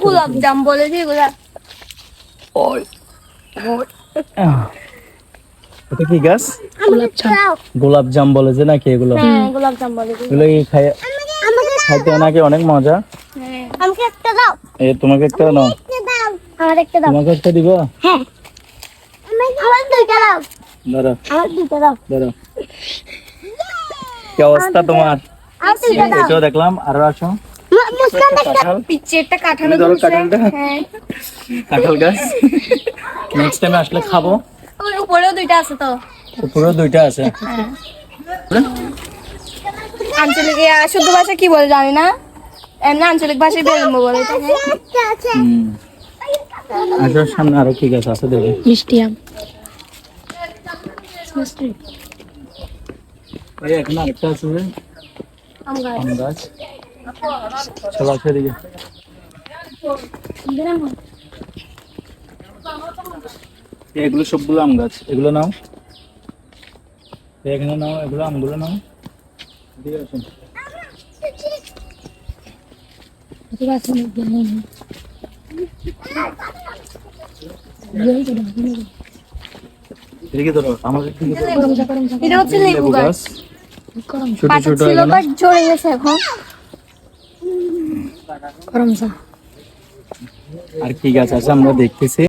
গোলাপ জাম বলে যে এগুলা ওই এটা কি গাছ? গোলাপ জাম বলে যে নাকি এগুলো? হ্যাঁ গোলাপ জাম বলে যে। এগুলো কি খাইতে নাকি অনেক মজা? হ্যাঁ আমাকে একটা দাও। তোমাকে একটা নাও, আমার একটা দাও। তোমাকে একটা দিব। হ্যাঁ আমার দুইটা দাও। ধরো আমার দুইটা দাও। ধরো। কি অবস্থা তোমার? আমার দুইটা দাও। এটাও দেখলাম। আরো আসো। মুস্কান একটা কাঁঠাল। পিচ্ছে একটা কাঁঠাল তুমি ধরো কাঁঠালটা। হ্যাঁ কাঁঠাল গাছ। নেক্সট টাইম আসলে খাবো। ওর উপরেও দুইটা আছে তো। পুরো দুইটা আছে। আঞ্চলিক শুদ্ধ ভাষা কি বলে জানি না, এমনি আঞ্চলিক ভাষায় বেলুম্ব বলে এটাকে। আসো সামনে আরো কি গাছ আছে দেখি। মিষ্টি আম। এই এখানে আরেকটা আছে যে আম গাছ। আম গাছ। চলো আসো এদিকে। এগুলো সবগুলো আম গাছ। এগুলো নাও, এখানে নাও, এগুলো আমগুলো নাও। এদিকে আসো। এদিকে ধরো, আমাদের দিকে ধরো। এটা হচ্ছে লেবু গাছ। ছোট পাতা ছোট ছিল এখানে। বাট ঝরে গেছে এখন। করমচা। আর কি গাছ আছে আমরা দেখতেছি।